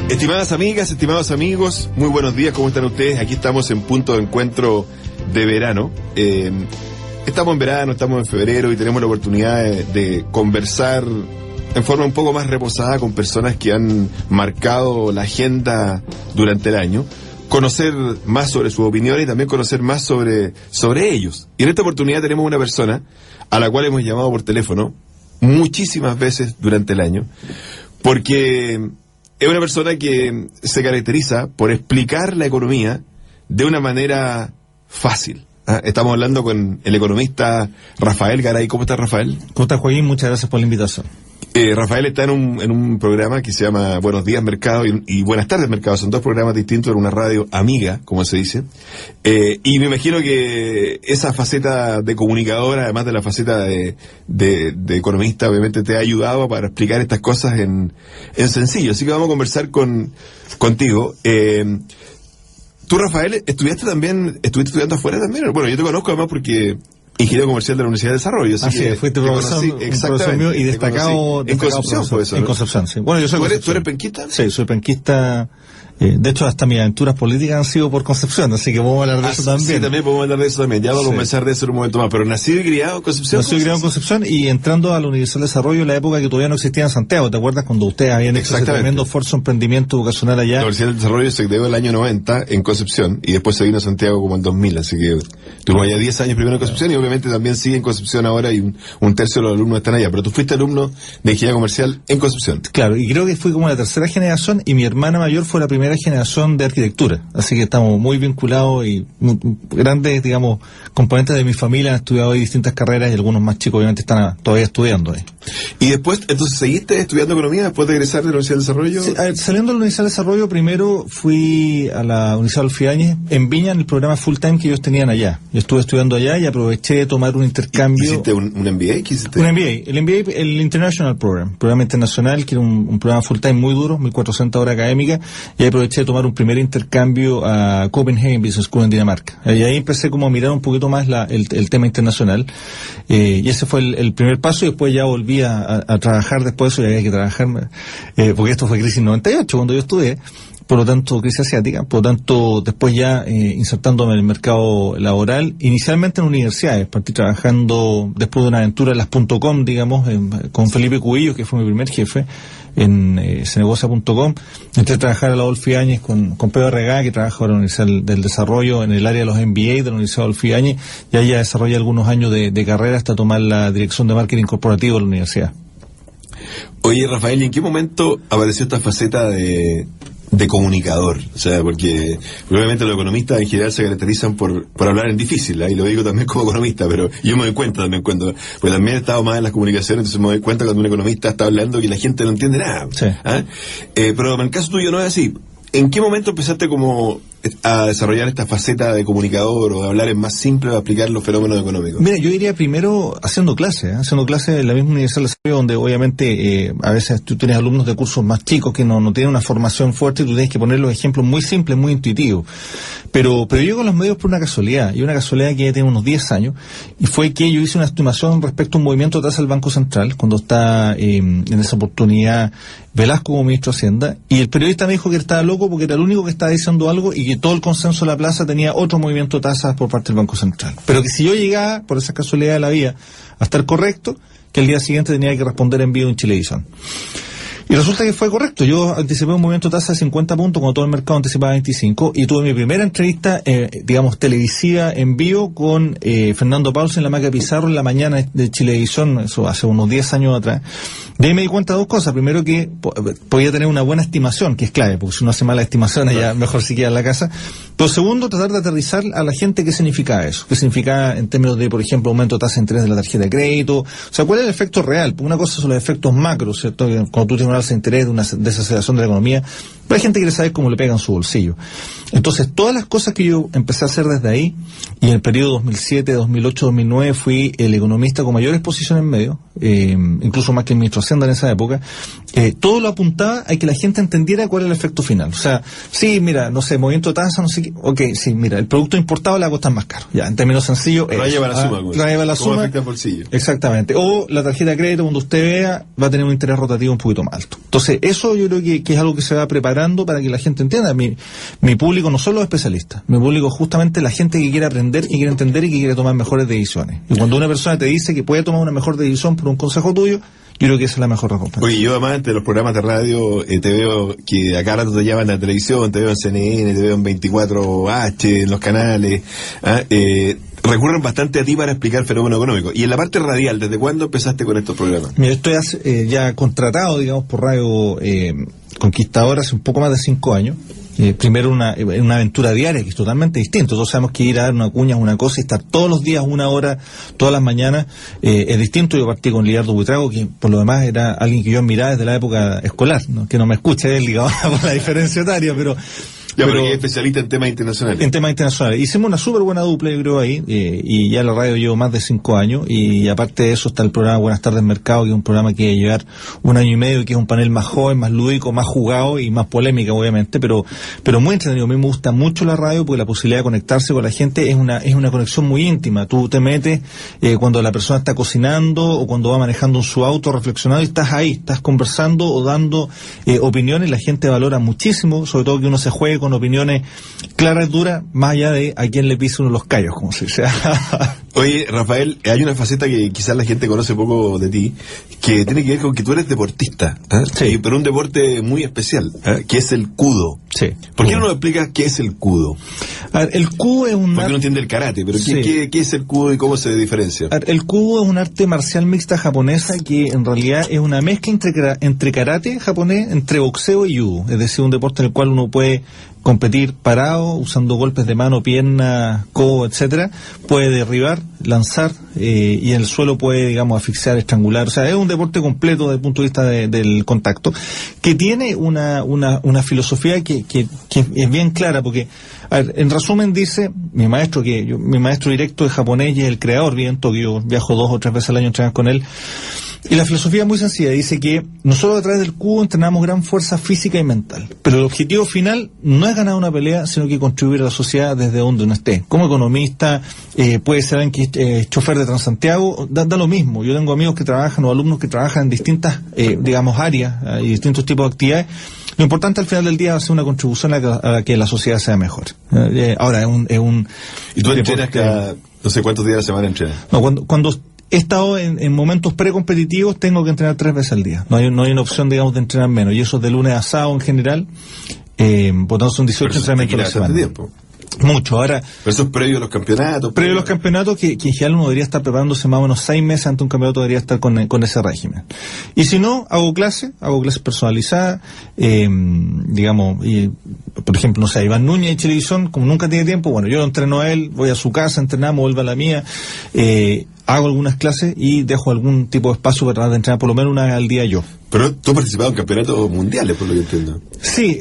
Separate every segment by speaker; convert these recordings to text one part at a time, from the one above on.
Speaker 1: Estimadas amigas, estimados amigos, muy buenos días, ¿cómo están ustedes? Aquí estamos en punto de encuentro de verano. Estamos en verano, estamos en febrero y tenemos la oportunidad de conversar en forma un poco más reposada con personas que han marcado la agenda durante el año, conocer más sobre sus opiniones y también conocer más sobre ellos. Y en esta oportunidad tenemos una persona a la cual hemos llamado por teléfono muchísimas veces durante el año, porque es una persona que se caracteriza por explicar la economía de una manera fácil. Estamos hablando con el economista Rafael Garay. ¿Cómo está, Rafael?
Speaker 2: ¿Cómo está, Joaquín? Muchas gracias por la invitación.
Speaker 1: Rafael está en un programa que se llama Buenos Días Mercado y Buenas Tardes Mercado. Son dos programas distintos en una radio amiga, como se dice. Y me imagino que esa faceta de comunicador, además de la faceta de economista, obviamente te ha ayudado para explicar estas cosas en sencillo. Así que vamos a conversar contigo. Tú, Rafael, estuviste estudiando afuera también. Bueno, yo te conozco además porque ingeniero comercial de la Universidad de Desarrollo.
Speaker 2: Así es, fuiste profesor mío y destacado
Speaker 1: en Concepción, por eso, ¿no?
Speaker 2: En Concepción, sí. Bueno, yo soy
Speaker 1: ¿Tú eres penquista?
Speaker 2: Sí, soy penquista. De hecho, hasta mis aventuras políticas han sido por Concepción, así que podemos hablar de eso también.
Speaker 1: Sí, también podemos hablar de eso también. Ya vamos a conversar de eso en un momento más. Pero nacido y criado en Concepción.
Speaker 2: Nacido y criado en Concepción y entrando a la Universidad de Desarrollo en la época que todavía no existía en Santiago. ¿Te acuerdas cuando ustedes habían hecho ese tremendo esfuerzo de emprendimiento educacional allá? La
Speaker 1: Universidad de Desarrollo se creó el año 90 en Concepción y después se vino a Santiago como en 2000. Así que tuvo allá 10 años primero en Concepción y obviamente también sigue en Concepción ahora y un tercio de los alumnos están allá. Pero tú fuiste alumno de ingeniería comercial en Concepción.
Speaker 2: Claro, y creo que fui como la tercera generación y mi hermana mayor fue la primera generación de arquitectura, así que estamos muy vinculados y grandes, digamos, componentes de mi familia han estudiado distintas carreras y algunos más chicos obviamente están todavía estudiando.
Speaker 1: Y después, entonces, ¿seguiste estudiando economía después de egresar de la Universidad de Desarrollo?
Speaker 2: Sí, saliendo de la Universidad de Desarrollo, primero fui a la Universidad Adolfo Ibáñez en Viña, en el programa full time que ellos tenían allá. Yo estuve estudiando allá y aproveché de tomar un intercambio.
Speaker 1: ¿Hiciste un MBA?
Speaker 2: Un MBA, el MBA, el International Program, programa internacional, que era un programa full time muy duro, 1.400 horas académicas, y ahí aproveché de tomar un primer intercambio a Copenhagen Business School en Dinamarca. Y ahí empecé como a mirar un poquito más el tema internacional, y ese fue el primer paso, y después ya volví a trabajar después de eso, y había que trabajar, porque esto fue crisis 98 cuando yo estudié, por lo tanto, crisis asiática, por lo tanto, después ya insertándome en el mercado laboral, inicialmente en universidades, partí trabajando después de una aventura en las .com, digamos, con Felipe Cubillos, que fue mi primer jefe, en cenegocia.com, entré a trabajar a la Adolfo Ibáñez con Pedro Regá, que trabaja en la Universidad del Desarrollo, en el área de los MBA de la Universidad Adolfo Ibáñez, y ahí ya desarrollé algunos años de carrera hasta tomar la dirección de marketing corporativo de la universidad.
Speaker 1: Oye, Rafael, ¿y en qué momento apareció esta faceta de comunicador? O sea, porque obviamente los economistas en general se caracterizan por hablar en difícil, y lo digo también como economista, pero yo me doy cuenta también porque también he estado más en las comunicaciones, entonces me doy cuenta cuando un economista está hablando que la gente no entiende nada.
Speaker 2: Sí.
Speaker 1: Pero en el caso tuyo no es así. ¿En qué momento empezaste como a desarrollar esta faceta de comunicador o de hablar en más simple para explicar los fenómenos económicos?
Speaker 2: Mira, yo diría primero haciendo clases en la misma Universidad de Desarrollo, donde obviamente a veces tú tienes alumnos de cursos más chicos que no tienen una formación fuerte y tú tienes que poner los ejemplos muy simples, muy intuitivos. Pero yo llego a los medios por una casualidad, y una casualidad que ya tiene unos 10 años, y fue que yo hice una estimación respecto a un movimiento de tasa del Banco Central, cuando está en esa oportunidad Velasco como ministro de Hacienda, y el periodista me dijo que estaba loco porque era el único que estaba diciendo algo y que todo el consenso de la plaza tenía otro movimiento de tasas por parte del Banco Central. Pero que si yo llegaba, por esa casualidad de la vida, a estar correcto, que el día siguiente tenía que responder en vivo en Chilevisión. Y resulta que fue correcto. Yo anticipé un movimiento de tasa de 50 puntos cuando todo el mercado anticipaba 25, y tuve mi primera entrevista, digamos, televisiva en vivo con Fernando Pauls en la Maca Pizarro en la mañana de Chilevisión, eso hace unos 10 años atrás. De ahí me di cuenta de dos cosas. Primero, que podía tener una buena estimación, que es clave, porque si uno hace malas estimaciones ya mejor se queda en la casa. Pero segundo, tratar de aterrizar a la gente qué significaba eso. Qué significaba en términos de, por ejemplo, aumento de tasa de interés de la tarjeta de crédito. O sea, cuál es el efecto real. Porque una cosa son los efectos macros, ¿cierto? Cuando tú tienes un alza de interés, de una desaceleración de la economía. Pero hay gente que quiere saber cómo le pega en su bolsillo. Entonces, todas las cosas que yo empecé a hacer desde ahí, y en el periodo 2007, 2008, 2009, fui el economista con mayor exposición en medios, incluso más que el ministro de Hacienda en esa época, todo lo apuntaba a que la gente entendiera cuál era el efecto final. O sea, sí, mira, no sé, movimiento de tasa, no sé qué, ok, sí, mira, el producto importado le va a costar más caro. Ya, en términos sencillos,
Speaker 1: la lleva la suma.
Speaker 2: La lleva la suma.
Speaker 1: ¿Cómo afecta el bolsillo?
Speaker 2: Exactamente. O la tarjeta de crédito, cuando usted vea, va a tener un interés rotativo un poquito más alto. Entonces, eso yo creo que es algo que se va preparando para que la gente entienda. Mi público no son los especialistas, mi público es justamente la gente que quiere aprender, que quiere entender y que quiere tomar mejores decisiones. Y cuando una persona te dice que puede tomar una mejor decisión por un consejo tuyo, yo creo que esa es la mejor recompensa.
Speaker 1: Oye, yo amante de los programas de radio, te veo que acá rato te llaman a la televisión, te veo en CNN, te veo en 24H, en los canales, recurren bastante a ti para explicar el fenómeno económico. Y en la parte radial, ¿desde cuándo empezaste con estos programas?
Speaker 2: Mira, estoy ya contratado, digamos, por Radio Conquistador hace un poco más de 5 años. Primero una aventura diaria que es totalmente distinto. Todos sabemos que ir a dar una cuña es una cosa y estar todos los días, 1 hora, todas las mañanas, es distinto. Yo partí con Lidardo Buitrago, que por lo demás era alguien que yo admiraba desde la época escolar, ¿no? Que no me escucha, es ligado por la diferencia etaria, pero
Speaker 1: pero es especialista en temas internacionales.
Speaker 2: En temas internacionales. Hicimos una súper buena dupla, yo creo, ahí, y ya la radio llevo más de 5 años, y aparte de eso está el programa Buenas Tardes Mercado, que es un programa que va a llevar 1 año y medio, y que es un panel más joven, más lúdico, más jugado y más polémica, obviamente, pero muy entretenido. A mí me gusta mucho la radio porque la posibilidad de conectarse con la gente es una conexión muy íntima. Tú te metes cuando la persona está cocinando o cuando va manejando en su auto, reflexionando, y estás ahí, estás conversando o dando opiniones. La gente valora muchísimo, sobre todo que uno se juegue con opiniones claras, duras, más allá de a quién le pisa uno los callos, como se dice.
Speaker 1: Oye, Rafael, hay una faceta que quizás la gente conoce poco de ti, que tiene que ver con que tú eres deportista,
Speaker 2: Sí.
Speaker 1: Pero un deporte muy especial, que es el kudo.
Speaker 2: Sí.
Speaker 1: ¿Por qué no nos explicas qué es el kudo?
Speaker 2: A ver, el kudo es un...
Speaker 1: Porque uno entiende el karate, pero
Speaker 2: Sí.
Speaker 1: ¿qué es el kudo y cómo se diferencia?
Speaker 2: A ver, el kudo es un arte marcial mixta japonesa que en realidad es una mezcla entre karate japonés, entre boxeo y judo. Es decir, un deporte en el cual uno puede competir parado, usando golpes de mano, pierna, codo, etcétera, puede derribar, lanzar, y en el suelo puede, digamos, asfixiar, estrangular. O sea, es un deporte completo desde el punto de vista del contacto, que tiene una filosofía que es bien clara, porque, a ver, en resumen dice, mi maestro directo de japonés y es el creador, vive en Tokio, viajo 2 o 3 veces al año a entrenar con él. Y la filosofía es muy sencilla, dice que nosotros a través del kudo entrenamos gran fuerza física y mental, pero el objetivo final no es ganar una pelea, sino que contribuir a la sociedad desde donde uno esté. Como economista, puede ser alguien que es chofer de Transantiago, da lo mismo. Yo tengo amigos que trabajan o alumnos que trabajan en distintas, digamos, áreas y distintos tipos de actividades. Lo importante al final del día es hacer una contribución a que la sociedad sea mejor. Ahora, es un
Speaker 1: ¿Y tú entrenas cada, no sé cuántos días a la semana entrenas?
Speaker 2: No, cuando he estado en momentos precompetitivos, tengo que entrenar 3 veces al día. No hay una opción, digamos, de entrenar menos. Y eso es de lunes a sábado en general. Por tanto, son 18 entrenamientos a la semana.
Speaker 1: Tiempo.
Speaker 2: Mucho. Ahora,
Speaker 1: pero eso es previo a los campeonatos.
Speaker 2: Previo a los campeonatos, que en general uno debería estar preparándose más o menos 6 meses antes de un campeonato, debería estar con ese régimen. Y si no, hago clases personalizadas, digamos, y por ejemplo, no sé, Iván Núñez de Televisión, como nunca tiene tiempo, bueno, yo lo entreno a él, voy a su casa, entrenamos, vuelvo a la mía, hago algunas clases y dejo algún tipo de espacio para tratar de entrenar por lo menos 1 vez al día yo.
Speaker 1: Pero tú has participado en campeonatos mundiales, por lo que entiendo.
Speaker 2: Sí,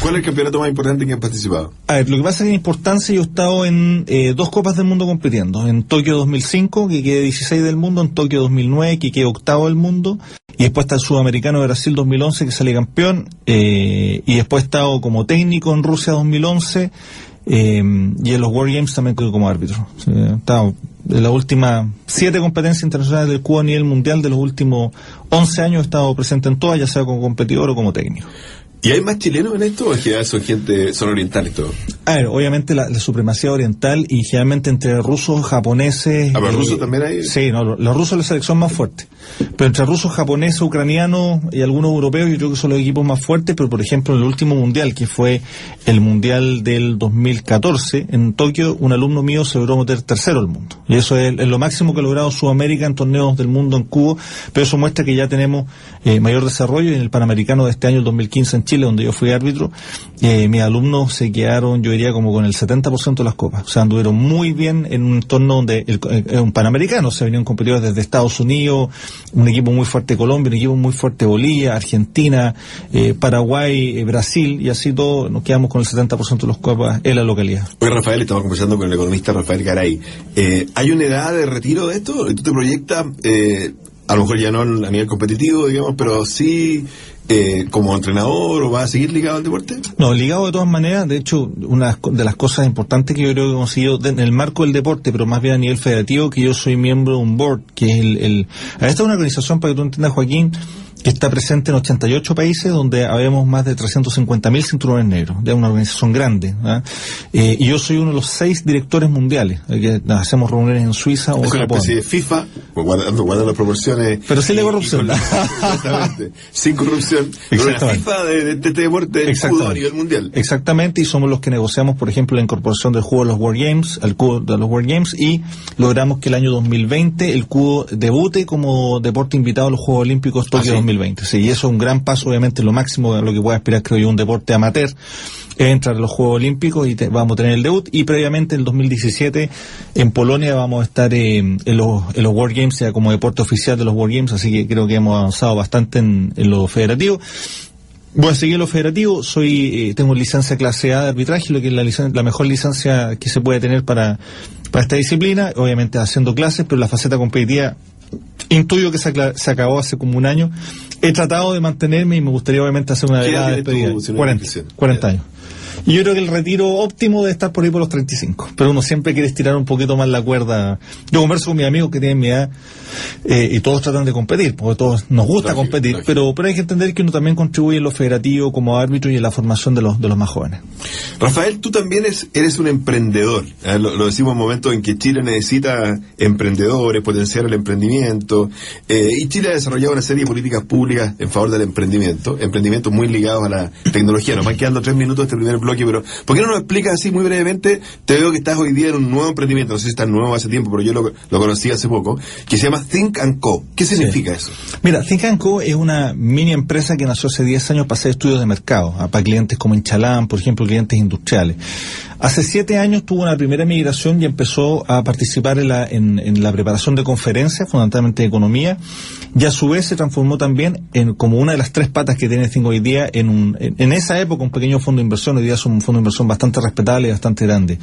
Speaker 1: ¿Cuál es el campeonato más importante en que has participado?
Speaker 2: A ver, lo que pasa es que en importancia yo he estado en 2 Copas del Mundo compitiendo. En Tokio 2005, que quedé 16 del mundo, en Tokio 2009, que quedé 8º del mundo, y después está el Sudamericano de Brasil 2011, que salí campeón, y después he estado como técnico en Rusia 2011, y en los World Games también como árbitro. He estado en las últimas 7 competencias internacionales del kudo a nivel mundial de los últimos 11 años, he estado presente en todas, ya sea como competidor o como técnico.
Speaker 1: ¿Y hay más chilenos en esto o en general son orientales todos?
Speaker 2: A ver, obviamente la supremacía oriental y generalmente entre rusos, japoneses...
Speaker 1: ¿Pero rusos también hay?
Speaker 2: Sí, no, los rusos es la selección más fuerte. Pero entre rusos, japoneses, ucranianos y algunos europeos yo creo que son los equipos más fuertes, pero por ejemplo en el último mundial, que fue el mundial del 2014, en Tokio, un alumno mío se logró meter 3º al mundo. Y eso es lo máximo que ha logrado Sudamérica en torneos del mundo en kudo, pero eso muestra que ya tenemos mayor desarrollo. Y en el Panamericano de este año, el 2015 en Chile, donde yo fui árbitro, mis alumnos se quedaron, yo diría, como con el 70% de las copas. O sea, anduvieron muy bien en un entorno donde es un Panamericano, se venían competidores desde Estados Unidos, un equipo muy fuerte de Colombia, un equipo muy fuerte de Bolivia, Argentina, Paraguay, Brasil, y así todo nos quedamos con el 70% de las copas en la localidad.
Speaker 1: Hoy, Rafael, estamos conversando con el economista Rafael Garay. ¿Hay una edad de retiro de esto? ¿Tú te proyectas, a lo mejor ya no a nivel competitivo, digamos, pero sí como entrenador, o vas a seguir ligado al deporte? No, ligado de todas maneras. De hecho, una de las cosas importantes que yo creo que he conseguido en el marco del deporte, pero más bien a nivel federativo, que yo soy miembro de un board, que es esta es una organización, para que tú entiendas, Joaquín,
Speaker 2: que está presente en 88 países, donde habemos más de 350.000 cinturones negros. Es una organización grande. Y yo soy uno de los 6 directores mundiales, que hacemos reuniones en Suiza o en Japón.
Speaker 1: Es una especie de FIFA, guardando las proporciones.
Speaker 2: Pero sin la corrupción.
Speaker 1: Exactamente. Sin corrupción. Pero la FIFA de este deporte del judo a nivel mundial.
Speaker 2: Exactamente, y somos los que negociamos, por ejemplo, la incorporación del judo de los World Games, al judo de los World Games, y logramos que el año 2020 el judo debute como deporte invitado a los Juegos Olímpicos Tokio 2020. Sí, y eso es un gran paso, obviamente, lo máximo a lo que pueda aspirar, creo yo, un deporte amateur, es entrar a los Juegos Olímpicos y vamos a tener el debut, y previamente en el 2017 en Polonia vamos a estar en los World Games, ya como deporte oficial de los World Games, así que creo que hemos avanzado bastante en lo federativo. Voy a seguir lo federativo, tengo licencia clase A de arbitraje, lo que es la mejor licencia que se puede tener para esta disciplina, obviamente haciendo clases, pero la faceta competitiva intuyo que se acabó hace como un año. He tratado de mantenerme y me gustaría obviamente hacer una velada de despedida. 40 años. Y yo creo que el retiro óptimo debe estar por ahí por los 35. Pero uno siempre quiere estirar un poquito más la cuerda. Yo converso con mis amigos que tienen mi edad y todos tratan de competir, porque todos nos gusta competir. Pero hay que entender que uno también contribuye en lo federativo como árbitro y en la formación de los más jóvenes.
Speaker 1: Rafael, tú también eres un emprendedor. Lo decimos en momentos en que Chile necesita emprendedores, potenciar el emprendimiento. Y Chile ha desarrollado una serie de políticas públicas en favor del emprendimientos muy ligados a la tecnología. Nos van quedando 3 minutos de este primer bloque, pero ¿por qué no nos explicas así muy brevemente? Te veo que estás hoy día en un nuevo emprendimiento, no sé si estás nuevo hace tiempo, pero yo lo conocí hace poco, que se llama Think & Co. ¿Qué significa eso? Mira,
Speaker 2: Think & Co es una mini empresa que nació hace 10 años para hacer estudios de mercado, para clientes como Inchalán, por ejemplo, clientes industriales. Hace 7 años tuvo una primera migración y empezó a participar en la preparación de conferencias, fundamentalmente de economía, y a su vez se transformó también como una de las 3 patas que tiene Think hoy día en esa época un pequeño fondo de inversión. Hoy día es un fondo de inversión bastante respetable y bastante grande.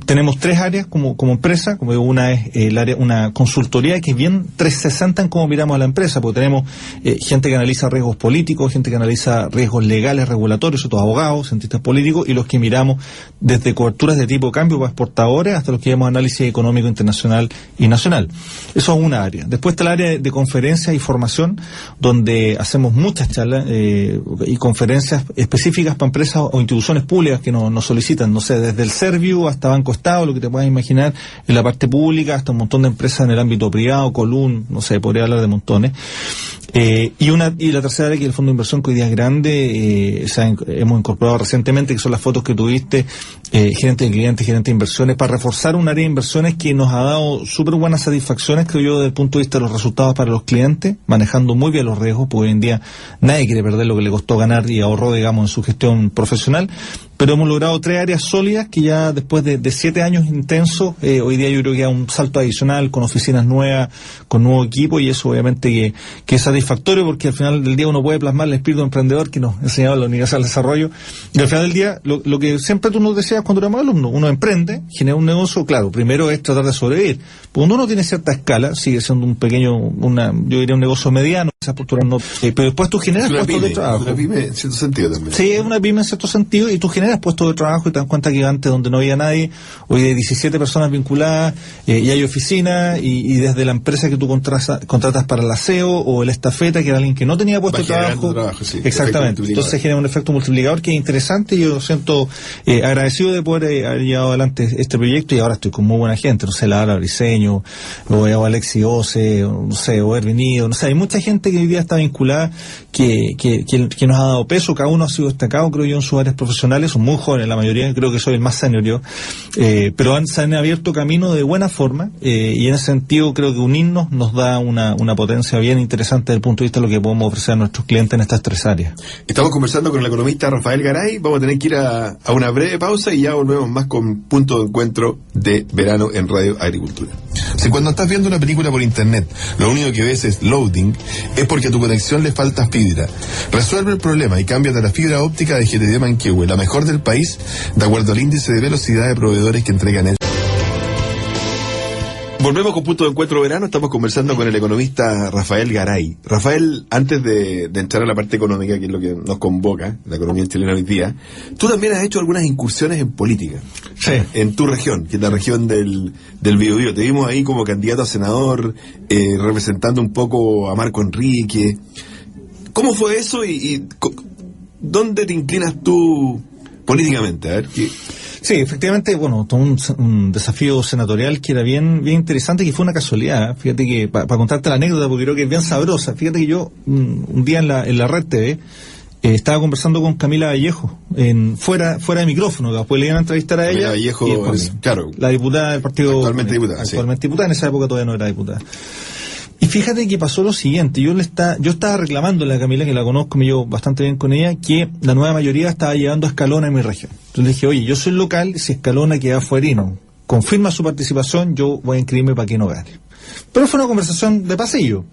Speaker 2: Tenemos 3 áreas como empresa, como digo, una es una consultoría que es bien 360 en cómo miramos a la empresa, porque tenemos gente que analiza riesgos políticos, gente que analiza riesgos legales, regulatorios, otros abogados, cientistas políticos, y los que miramos desde coberturas de tipo cambio para exportadores hasta los que llevamos análisis económico internacional y nacional. Eso es una área. Después está el área de conferencias y formación, donde hacemos muchas charlas y conferencias específicas para empresas o instituciones públicas que nos solicitan, no sé, desde el Serviu hasta Banco Estado, lo que te puedas imaginar en la parte pública, hasta un montón de empresas en el ámbito privado, Colún, no sé, podría hablar de montones. Y la tercera área, que es el fondo de inversión, que hoy día es grande, hemos incorporado recientemente, que son las fotos que tuviste, gerente de clientes, gerente de inversiones, para reforzar un área de inversiones que nos ha dado súper buenas satisfacciones, creo yo, desde el punto de vista de los resultados para los clientes, manejando muy bien los riesgos, porque hoy en día nadie quiere perder lo que le costó ganar y ahorró, digamos, en su gestión profesional. Pero hemos logrado 3 áreas sólidas que ya después de 7 años intensos, hoy día yo creo que hay un salto adicional con oficinas nuevas, con nuevo equipo, y eso obviamente que es satisfactorio, porque al final del día uno puede plasmar el espíritu emprendedor que nos enseñaba la Universidad del Desarrollo, y al final del día lo que siempre tú nos decías cuando éramos alumnos, uno emprende, genera un negocio, claro, primero es tratar de sobrevivir. Cuando uno tiene cierta escala, sigue siendo un pequeño, yo diría un negocio mediano, pero después tú generas puestos de trabajo.
Speaker 1: Es una pyme en cierto sentido también.
Speaker 2: Sí, es una pyme en cierto sentido, y tú generas puestos de trabajo y te das cuenta que antes, donde no había nadie, hoy hay 17 personas vinculadas, y hay oficina, y desde la empresa que tú contratas para el aseo o el estafeta, que era alguien que no tenía puesto de trabajo.
Speaker 1: Sí,
Speaker 2: exactamente. Entonces genera un efecto multiplicador que es interesante, y yo siento agradecido de poder haber llevado adelante este proyecto, y ahora estoy con muy buena gente, no sé, Lara Briceño, o Alexi Ose, o no sé, o Erwin Nido, no sé, hay mucha gente que hoy día está vinculada, que nos ha dado peso, cada uno ha sido destacado, creo yo, en sus áreas profesionales, son muy jóvenes la mayoría, creo que soy el más senior yo, pero se han abierto camino de buena forma, y en ese sentido creo que unirnos nos da una potencia bien interesante desde el punto de vista de lo que podemos ofrecer a nuestros clientes en estas 3 áreas.
Speaker 1: Estamos conversando con el economista Rafael Garay, vamos a tener que ir a una breve pausa y ya volvemos más con Punto de Encuentro de Verano en Radio Agricultura. Si cuando estás viendo una película por internet lo único que ves es loading, es porque a tu conexión le falta fibra. Resuelve el problema y cámbiate a la fibra óptica de GTD Manquehue, la mejor del país, de acuerdo al índice de velocidad de proveedores que entregan el. Volvemos con Punto de Encuentro Verano, estamos conversando con el economista Rafael Garay. Rafael, antes de entrar a la parte económica, que es lo que nos convoca, la economía chilena hoy día, tú también has hecho algunas incursiones en política.
Speaker 2: Sí.
Speaker 1: En tu región, que es la región del Biobío. Te vimos ahí como candidato a senador, representando un poco a Marco Enrique. ¿Cómo fue eso y dónde te inclinas tú políticamente? A ver,
Speaker 2: Sí, efectivamente, bueno, todo un desafío senatorial que era bien interesante, que fue una casualidad. Fíjate que, para contarte la anécdota, porque creo que es bien sabrosa, fíjate que yo un día en la Red TV estaba conversando con Camila Vallejo, fuera de micrófono, después le iban a entrevistar a
Speaker 1: Camila
Speaker 2: ella.
Speaker 1: Vallejo claro,
Speaker 2: la diputada del partido...
Speaker 1: Actualmente diputada,
Speaker 2: diputada, en esa época todavía no era diputada. Y fíjate que pasó lo siguiente, yo estaba reclamándole a Camila, que la conozco, me llevo bastante bien con ella, que la nueva mayoría estaba llevando a Escalona en mi región. Entonces le dije, oye, yo soy local, si Escalona queda fuerino, confirma su participación, yo voy a inscribirme para que no gane. Pero fue una conversación de pasillo.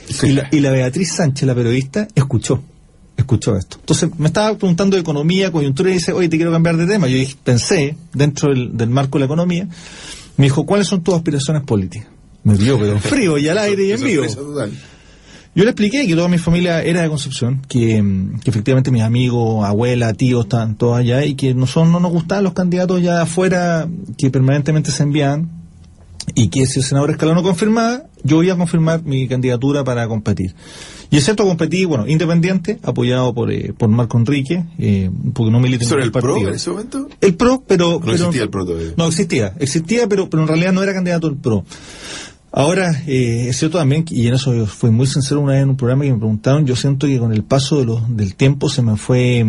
Speaker 2: Sí. Y la Beatriz Sánchez, la periodista, escuchó esto. Entonces me estaba preguntando de economía, coyuntura, y dice, oye, te quiero cambiar de tema. Yo pensé, dentro del marco de la economía, me dijo, ¿cuáles son tus aspiraciones políticas? Me vio, pero frío y al aire y en vivo. Yo le expliqué que toda mi familia era de Concepción, que efectivamente mis amigos, abuela, tíos, estaban todos allá, y que no nos gustaban los candidatos ya afuera que permanentemente se envían, y que si el senador Escalona confirmaba, yo iba a confirmar mi candidatura para competir. Y es cierto, competí, independiente, apoyado por Marco Enrique, porque no milita en el partido.
Speaker 1: ¿Pro en ese momento?
Speaker 2: El PRO, pero...
Speaker 1: No existía el PRO todavía.
Speaker 2: No, existía, pero en realidad no era candidato el PRO. Ahora, es cierto también, y en eso yo fui muy sincero una vez en un programa que me preguntaron, yo siento que con el paso del tiempo se me fue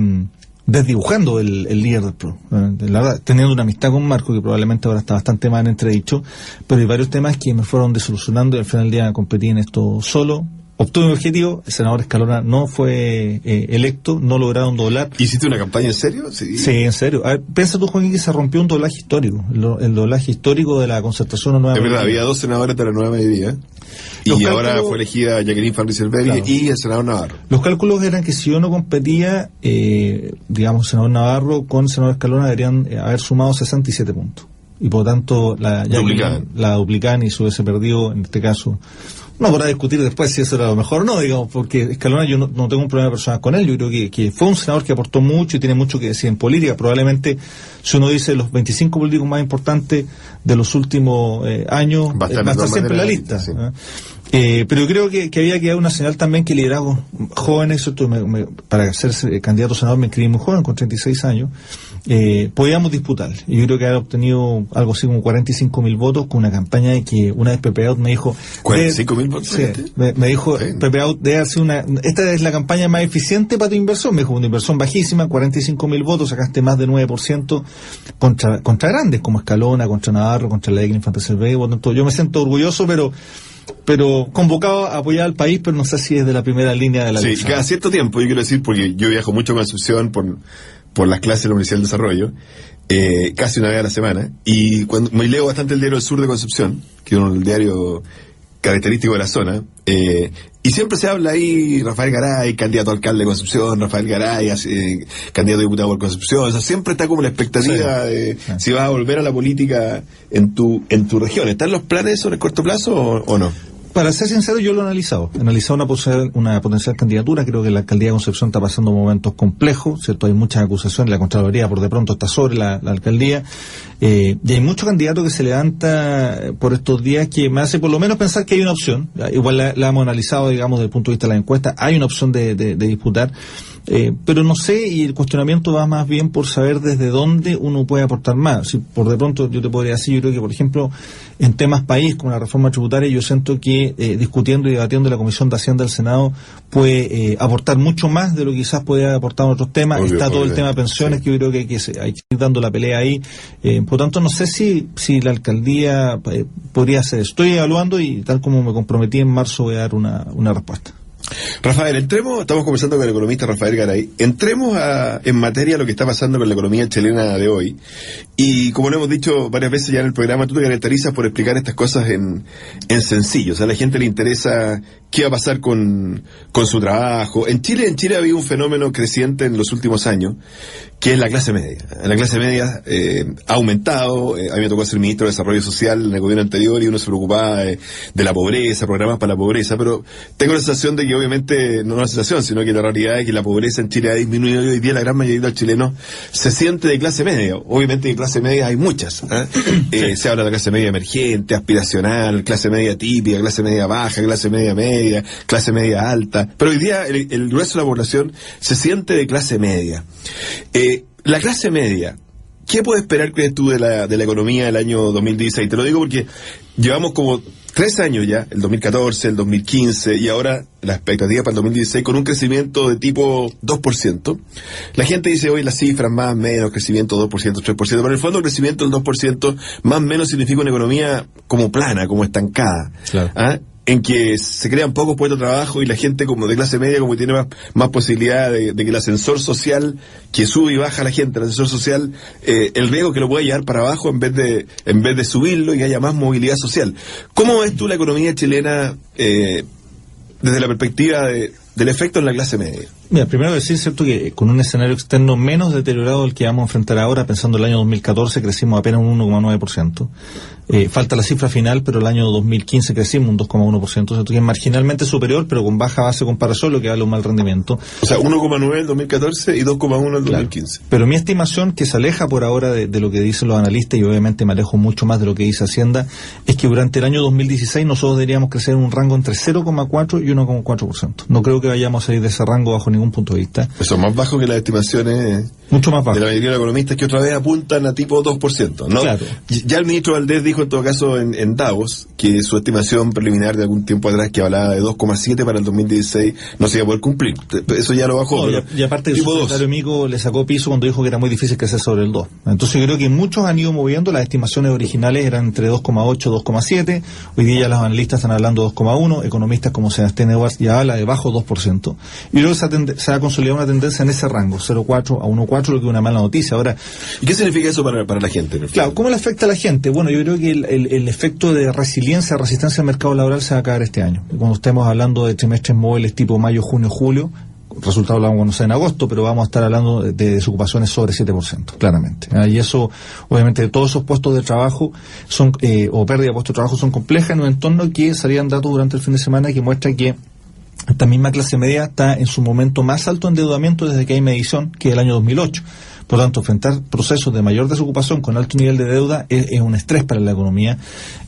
Speaker 2: desdibujando el líder del PRO. La verdad, teniendo una amistad con Marco, que probablemente ahora está bastante más en entredicho, pero hay varios temas que me fueron desilusionando y al final del día competí en esto solo. Obtuve mi objetivo, el senador Escalona no fue electo, no lograron doblar.
Speaker 1: ¿Hiciste una campaña en serio?
Speaker 2: Sí, en serio. A ver, piensa tú, Joaquín, que se rompió un doblaje histórico, el doblaje histórico de la concertación a nueva mayoría.
Speaker 1: Es verdad, había 2 senadores de la nueva mayoría, y ahora fue elegida Jacqueline Farley Cervelli, claro, y el senador Navarro.
Speaker 2: Los cálculos eran que si yo no competía, digamos, senador Navarro con senador Escalona deberían haber sumado 67 puntos. Y por lo tanto, la duplicaban y se hubiese perdido, en este caso... No podrá discutir después si eso era lo mejor o no, digamos, porque Escalona yo no tengo un problema personal con él. Yo creo que fue un senador que aportó mucho y tiene mucho que decir en política. Probablemente, si uno dice los 25 políticos más importantes de los últimos años, va a estar siempre en la lista. Sí. Pero yo creo que había que dar una señal también que liderazgos jóvenes, para ser candidato a senador me inscribí muy joven, con 36 años, podíamos disputar. Y yo creo que haber obtenido algo así como 45.000 votos con una campaña de que una vez Pepe Out me dijo...
Speaker 1: ¿45.000 votos?
Speaker 2: Sí, me dijo, sí. Pepe Out debe hacer esta es la campaña más eficiente para tu inversión. Me dijo, una inversión bajísima, 45.000 votos, sacaste más de 9% contra grandes, como Escalona, contra Navarro, contra la Jacqueline Farley Cervelli. Por tanto, yo me siento orgulloso, pero convocado a apoyar al país, pero no sé si es de la primera línea de la lista.
Speaker 1: Sí, cada cierto tiempo, yo quiero decir, porque yo viajo mucho a Concepción por las clases de la Universidad del Desarrollo, casi una vez a la semana, y cuando me leo bastante el diario El Sur de Concepción, que es el diario característico de la zona, y siempre se habla ahí, Rafael Garay, candidato a alcalde de Concepción, Rafael Garay, candidato a diputado por Concepción, o sea, siempre está como la expectativa de si vas a volver a la política en tu región. ¿Están los planes sobre el corto plazo o no?
Speaker 2: Para ser sincero, yo lo he analizado una potencial candidatura. Creo que la alcaldía de Concepción está pasando momentos complejos, ¿cierto? Hay muchas acusaciones, la Contraloría por de pronto está sobre la alcaldía, y hay muchos candidatos que se levanta por estos días que me hace por lo menos pensar que hay una opción. Igual la hemos analizado, digamos, desde el punto de vista de la encuesta, hay una opción de disputar, pero no sé, y el cuestionamiento va más bien por saber desde dónde uno puede aportar más. Si por de pronto yo te podría decir, yo creo que por ejemplo en temas país como la reforma tributaria, yo siento que discutiendo y debatiendo en la Comisión de Hacienda del Senado puede aportar mucho más de lo que quizás podría aportar en otros temas. Está todo el tema de pensiones, que yo creo que hay que ir dando la pelea ahí. Por lo tanto, no sé si la alcaldía podría hacer eso. Estoy evaluando y tal como me comprometí en marzo voy a dar una respuesta.
Speaker 1: Rafael, estamos conversando con el economista Rafael Garay, entremos en materia lo que está pasando con la economía chilena de hoy, y como lo hemos dicho varias veces ya en el programa, tú te caracterizas por explicar estas cosas en sencillo, o sea, a la gente le interesa qué va a pasar con su trabajo. En Chile ha habido un fenómeno creciente en los últimos años, que es la clase media. La clase media ha aumentado. A mí me tocó ser ministro de Desarrollo Social en el gobierno anterior y uno se preocupaba de la pobreza, programas para la pobreza, pero tengo la sensación de que obviamente no es una sensación, sino que la realidad es que la pobreza en Chile ha disminuido y hoy día la gran mayoría de los chilenos se siente de clase media. Obviamente de clase media hay muchas. Se habla de clase media emergente, aspiracional, clase media típica, clase media baja, clase media, clase media alta. Pero hoy día el grueso de la población se siente de clase media. La clase media, ¿qué puede esperar, crees tú, de la economía del año 2016? Te lo digo porque llevamos como 3 años ya, el 2014, el 2015, y ahora la expectativa para el 2016 con un crecimiento de tipo 2%. La gente dice hoy las cifras más menos, crecimiento 2%, 3%, pero en el fondo el crecimiento del 2% más menos significa una economía como plana, como estancada. Claro. En que se crean pocos puestos de trabajo y la gente como de clase media como tiene más posibilidad de que el ascensor social que sube y baja la gente, el ascensor social, el riesgo que lo puede llevar para abajo en vez de subirlo y que haya más movilidad social. ¿Cómo ves tú la economía chilena desde la perspectiva del efecto en la clase media?
Speaker 2: Mira, primero decir, cierto, que con un escenario externo menos deteriorado del que vamos a enfrentar ahora, pensando en el año 2014, crecimos apenas un 1,9%. Falta la cifra final, pero el año 2015 crecimos un 2,1%, cierto, que es marginalmente superior, pero con baja base de comparación, lo que vale un mal rendimiento.
Speaker 1: O sea, 1,9 en el 2014 y 2,1 en el 2015.
Speaker 2: Claro. Pero mi estimación, que se aleja por ahora de lo que dicen los analistas, y obviamente me alejo mucho más de lo que dice Hacienda, es que durante el año 2016 nosotros deberíamos crecer en un rango entre 0,4 y 1,4%. No creo que vayamos a salir de ese rango bajo ningún punto de vista.
Speaker 1: Eso es más bajo que las estimaciones
Speaker 2: mucho más bajo
Speaker 1: de la mayoría de los economistas, que otra vez apuntan a tipo 2%, ¿no?
Speaker 2: Claro.
Speaker 1: Ya el ministro Valdés dijo en todo caso en Davos que su estimación preliminar de algún tiempo atrás, que hablaba de 2,7 para el 2016, no se iba a poder cumplir. Eso ya lo bajó.
Speaker 2: No, y aparte que su secretario Mico le sacó piso cuando dijo que era muy difícil crecer sobre el 2. Entonces yo creo que muchos han ido moviendo. Las estimaciones originales eran entre 2,8 y 2,7. Hoy día ya los analistas están hablando de 2,1. Economistas como Sebastián Edwards ya habla de bajo 2%. Y luego se ha consolidado una tendencia en ese rango, 0,4 a 1,4, lo que es una mala noticia. Ahora,
Speaker 1: ¿y qué significa eso para la gente?
Speaker 2: Claro, ¿cómo le afecta a la gente? Bueno, yo creo que el efecto de resiliencia, resistencia al mercado laboral se va a acabar este año. Cuando estemos hablando de trimestres móviles tipo mayo, junio, julio, resultados lo vamos a conocer en agosto, pero vamos a estar hablando de desocupaciones sobre 7%, claramente. Y eso, obviamente, todos esos puestos de trabajo son o pérdida de puestos de trabajo son complejas en un entorno que salían datos durante el fin de semana que muestra que esta misma clase media está en su momento más alto endeudamiento desde que hay medición, que es el año 2008. Por lo tanto, enfrentar procesos de mayor desocupación con alto nivel de deuda es un estrés para la economía.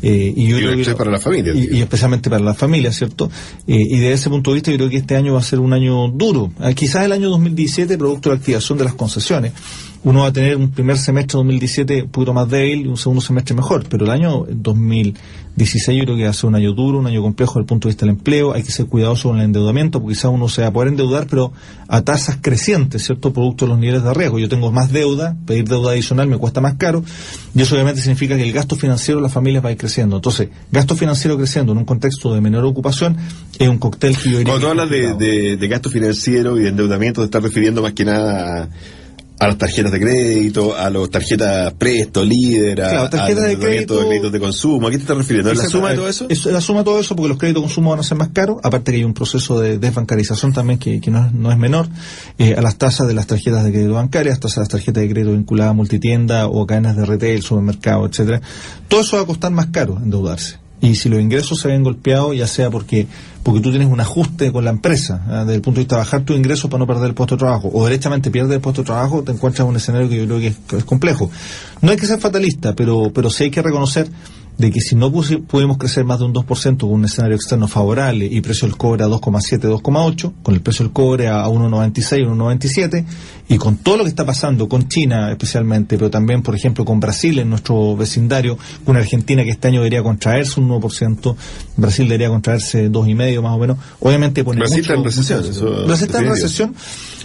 Speaker 1: Y un estrés para las familias.
Speaker 2: Y especialmente para las familias, ¿cierto? Y desde ese punto de vista yo creo que este año va a ser un año duro. Quizás el año 2017, producto de la activación de las concesiones, uno va a tener un primer semestre 2017 un poquito más débil y un segundo semestre mejor, pero el año 2016 yo creo que va a ser un año duro, un año complejo desde el punto de vista del empleo. Hay que ser cuidadoso con el endeudamiento, porque quizás uno se va a poder endeudar, pero a tasas crecientes, ¿cierto? Producto de los niveles de riesgo. Yo tengo más deuda, pedir deuda adicional me cuesta más caro, y eso obviamente significa que el gasto financiero de las familias va a ir creciendo. Entonces, gasto financiero creciendo en un contexto de menor ocupación es un cóctel que yo diría.
Speaker 1: Cuando tú hablas de gasto financiero y de endeudamiento, te estás refiriendo más que nada a las tarjetas de crédito, a las tarjetas Presto, Líder,
Speaker 2: claro, tarjetas de
Speaker 1: créditos de consumo. ¿A qué te estás refiriendo? ¿Es la suma de todo eso?
Speaker 2: Es la suma de todo eso, porque los créditos de consumo van a ser más caros, aparte que hay un proceso de desbancarización también que no es menor, a las tasas de las tarjetas de crédito bancarias, tasas de las tarjetas de crédito vinculadas a multitienda o cadenas de retail, supermercado, etcétera. Todo eso va a costar más caro endeudarse. Y si los ingresos se ven golpeados, ya sea porque tú tienes un ajuste con la empresa, desde el punto de vista de bajar tus ingresos para no perder el puesto de trabajo, o derechamente pierdes el puesto de trabajo, te encuentras en un escenario que yo creo que es complejo. No hay que ser fatalista, pero sí hay que reconocer de que si no pudimos crecer más de un 2% con un escenario externo favorable y precio del cobre a 2,7, 2,8, con el precio del cobre a 1,96, 1,97, y con todo lo que está pasando con China especialmente, pero también, por ejemplo, con Brasil en nuestro vecindario, con Argentina que este año debería contraerse un 1%, Brasil debería contraerse 2,5 más o menos, obviamente pone
Speaker 1: Brasil está en recesión.
Speaker 2: Brasil está en recesión,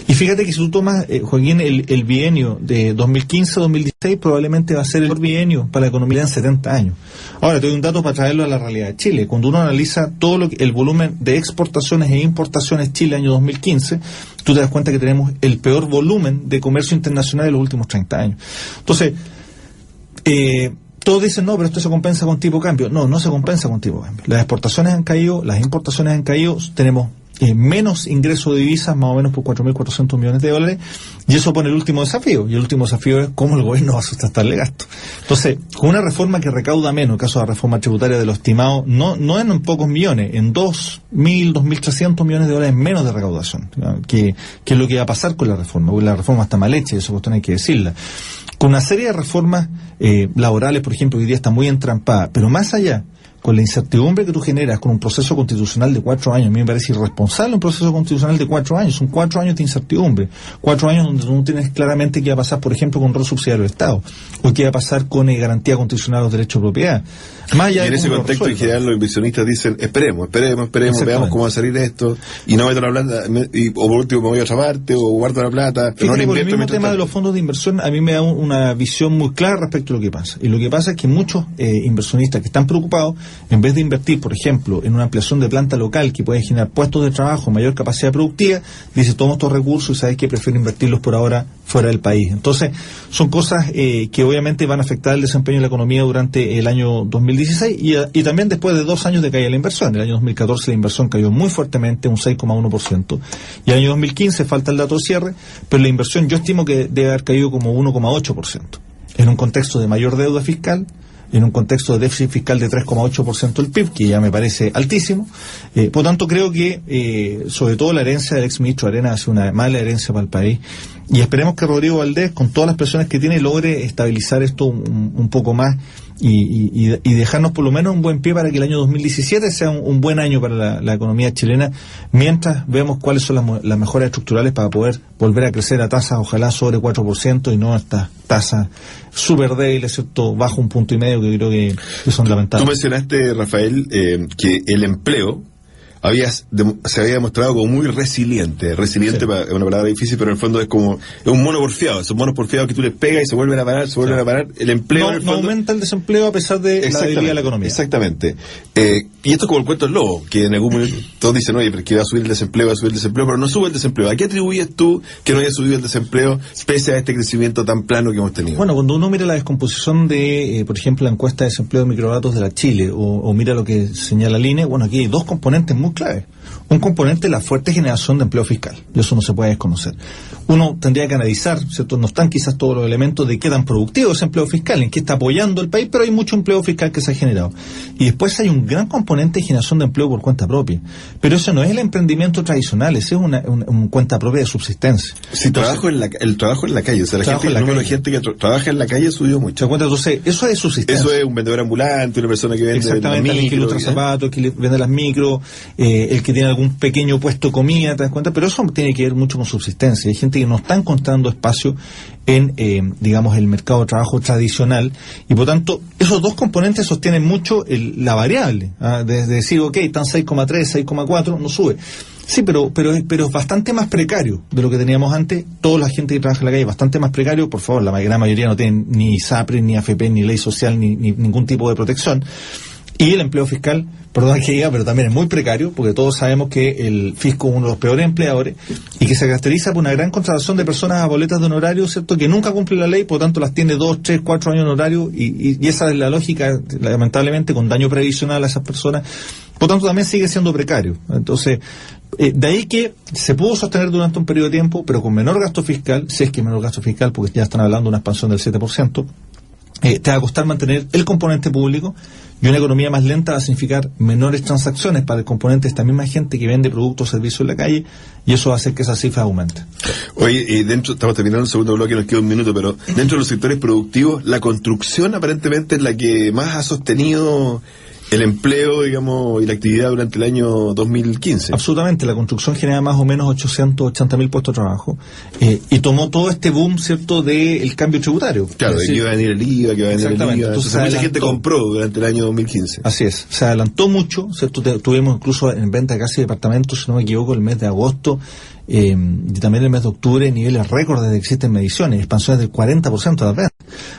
Speaker 2: y fíjate que si tú tomas, Joaquín, el bienio de 2015-2016 probablemente va a ser el mejor bienio para la economía en 70 años. Ahora, te doy un dato para traerlo a la realidad de Chile. Cuando uno analiza todo el volumen de exportaciones e importaciones Chile año 2015, tú te das cuenta que tenemos el peor volumen de comercio internacional de los últimos 30 años. Entonces, todos dicen, no, pero esto se compensa con tipo de cambio. No se compensa con tipo de cambio. Las exportaciones han caído, las importaciones han caído, tenemos menos ingreso de divisas, más o menos por 4.400 millones de dólares, y eso pone el último desafío, y el último desafío es cómo el gobierno va a sustentarle gasto. Entonces, con una reforma que recauda menos, en el caso de la reforma tributaria de lo estimado, no en pocos millones, en 2.000, 2.300 millones de dólares menos de recaudación, que es lo que va a pasar con la reforma, porque la reforma está mal hecha, y esa cuestión hay que decirla. Con una serie de reformas laborales, por ejemplo, hoy día está muy entrampada, pero más allá, con la incertidumbre que tú generas con un proceso constitucional de 4 años, a mí me parece irresponsable un proceso constitucional de 4 años, son 4 años de incertidumbre, 4 años donde tú no tienes claramente qué va a pasar, por ejemplo, con rol subsidiario del Estado, o qué va a pasar con garantía constitucional de los derechos de propiedad. Más allá
Speaker 1: y en ese contexto, en general, los inversionistas dicen, esperemos, veamos cómo va a salir esto, y no meto la plata, o por último me voy a otra parte, o guardo la plata, pero
Speaker 2: fíjate,
Speaker 1: no
Speaker 2: por el mismo tema
Speaker 1: tanto.
Speaker 2: de los fondos de inversión, a mí me da una visión muy clara respecto a lo que pasa. Y lo que pasa es que muchos inversionistas que están preocupados, en vez de invertir, por ejemplo, en una ampliación de planta local que puede generar puestos de trabajo, mayor capacidad productiva, dice, tomo estos recursos y sabes que prefiero invertirlos por ahora fuera del país. Entonces, son cosas que obviamente van a afectar el desempeño de la economía durante el año 2016 y también después de 2 años de caída de la inversión. En el año 2014 la inversión cayó muy fuertemente, un 6,1%, y el año 2015 falta el dato de cierre, pero la inversión yo estimo que debe haber caído como 1,8%, en un contexto de mayor deuda fiscal, en un contexto de déficit fiscal de 3,8% del PIB, que ya me parece altísimo. Por tanto, creo que, sobre todo la herencia del exministro Arenas ha sido una mala herencia para el país, y esperemos que Rodrigo Valdés, con todas las presiones que tiene, logre estabilizar esto un poco más y dejarnos por lo menos un buen pie para que el año 2017 sea un buen año para la economía chilena, mientras vemos cuáles son las mejoras estructurales para poder volver a crecer a tasas ojalá sobre 4% y no a estas tasas súper débiles, ¿cierto?, bajo 1,5 puntos, que creo que son lamentables.
Speaker 1: Tú mencionaste, Rafael, que el empleo se había demostrado como muy resiliente. Resiliente sí. Es una palabra difícil, pero en el fondo es un mono porfiado. Esos monos porfiados que tú les pegas y se vuelven a parar, a parar. El empleo
Speaker 2: no aumenta el desempleo a pesar de la debilidad de la economía.
Speaker 1: Exactamente. Y esto es como el cuento del lobo, que en algún momento todos dicen, oye, pero es que va a subir el desempleo, pero no sube el desempleo. ¿A qué atribuyes tú que no haya subido el desempleo pese a este crecimiento tan plano que hemos tenido?
Speaker 2: Bueno, cuando uno mira la descomposición de, por ejemplo, la encuesta de desempleo de microdatos de la Chile, o mira lo que señala el INE, bueno, aquí hay 2 componentes muy claves. Un componente es la fuerte generación de empleo fiscal, y eso no se puede desconocer. Uno tendría que analizar, ¿cierto? No están quizás todos los elementos de qué tan productivo es empleo fiscal, en qué está apoyando el país, pero hay mucho empleo fiscal que se ha generado. Y después hay un gran componente de generación de empleo por cuenta propia. Pero eso no es el emprendimiento tradicional, ese es una cuenta propia de subsistencia.
Speaker 1: Sí, el trabajo en la calle, o sea, el número de gente que trabaja en la calle subió mucho.
Speaker 2: Entonces, eso es subsistencia.
Speaker 1: Eso es un vendedor ambulante, una persona que vende
Speaker 2: exactamente, las micro, el que ilustra zapatos, el que vende las micro, el que tiene algún pequeño puesto de comida, ¿te das cuenta? Pero eso tiene que ver mucho con subsistencia. Hay gente que no está encontrando espacio en, digamos, el mercado de trabajo tradicional, y por tanto, esos 2 componentes sostienen mucho la variable, de decir, ok, están 6,3, 6,4, no sube. Sí, pero es bastante más precario de lo que teníamos antes. Toda la gente que trabaja en la calle es bastante más precario. Por favor, la gran mayoría no tienen ni SAPRE, ni AFP, ni ley social, ni ningún tipo de protección. Y el empleo fiscal, perdón que diga, pero también es muy precario, porque todos sabemos que el fisco es uno de los peores empleadores y que se caracteriza por una gran contratación de personas a boletas de honorario, ¿cierto?, que nunca cumplen la ley, por lo tanto las tiene 2, 3, 4 años de honorario, y esa es la lógica, lamentablemente, con daño previsional a esas personas. Por lo tanto, también sigue siendo precario. Entonces, de ahí que se pudo sostener durante un periodo de tiempo, pero con menor gasto fiscal, si es que menor gasto fiscal, porque ya están hablando de una expansión del 7%, te va a costar mantener el componente público, y una economía más lenta va a significar menores transacciones para el componente de esta misma gente que vende productos o servicios en la calle, y eso va a hacer que esa cifra aumente.
Speaker 1: Oye, y estamos terminando el segundo bloque, nos queda 1 minuto, pero dentro de los sectores productivos, la construcción aparentemente es la que más ha sostenido el empleo, digamos, y la actividad durante el año 2015.
Speaker 2: Absolutamente, la construcción genera más o menos 880.000 puestos de trabajo, y tomó todo este boom, ¿cierto?, del cambio tributario.
Speaker 1: Claro, de que iba a venir el IVA, que iba a venir el IVA. Entonces mucha gente compró durante el año 2015.
Speaker 2: Así es, se adelantó mucho, ¿cierto? Tuvimos incluso en venta casi departamentos, si no me equivoco, el mes de agosto, y también el mes de octubre, niveles récord desde que existen mediciones, expansiones del 40% de las ventas.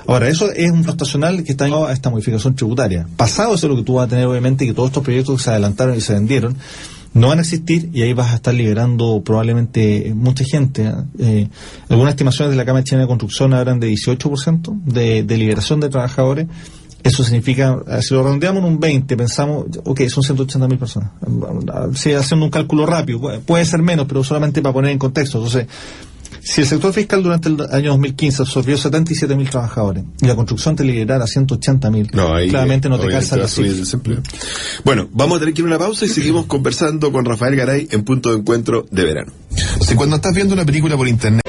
Speaker 2: Ahora, eso es un estacional que está llevado a esta modificación tributaria. Pasado eso, lo que tú vas a tener, obviamente, que todos estos proyectos que se adelantaron y se vendieron no van a existir, y ahí vas a estar liberando probablemente mucha gente. Algunas estimaciones de la Cámara Chilena de Construcción hablan de 18% de liberación de trabajadores, Eso significa, si lo redondeamos en un 20, pensamos, ok, son 180.000 personas. Si haciendo un cálculo rápido, puede ser menos, pero solamente para poner en contexto. Entonces, si el sector fiscal durante el año 2015 absorbió 77.000 trabajadores y la construcción te liberara 180.000, claramente no te calza la cifra.
Speaker 1: Bueno, vamos a tener que ir a una pausa y seguimos conversando con Rafael Garay en Punto de Encuentro de Verano. O sea, cuando estás viendo una película por internet.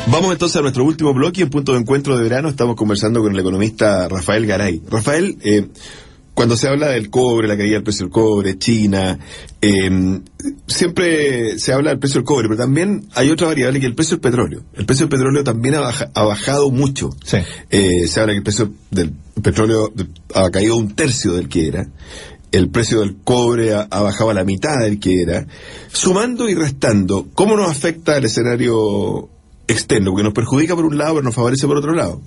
Speaker 1: Vamos entonces a nuestro último bloque en Punto de Encuentro de Verano. Estamos conversando con el economista Rafael Garay. Rafael, cuando se habla del cobre, la caída del precio del cobre, China, siempre se habla del precio del cobre, pero también hay otra variable que es el precio del petróleo. El precio del petróleo también ha bajado mucho.
Speaker 2: Sí.
Speaker 1: Se habla que el precio del petróleo ha caído un tercio del que era. El precio del cobre ha bajado a la mitad del que era. Sumando y restando, ¿cómo nos afecta el escenario externo? Porque nos perjudica por un lado, pero nos favorece por otro lado.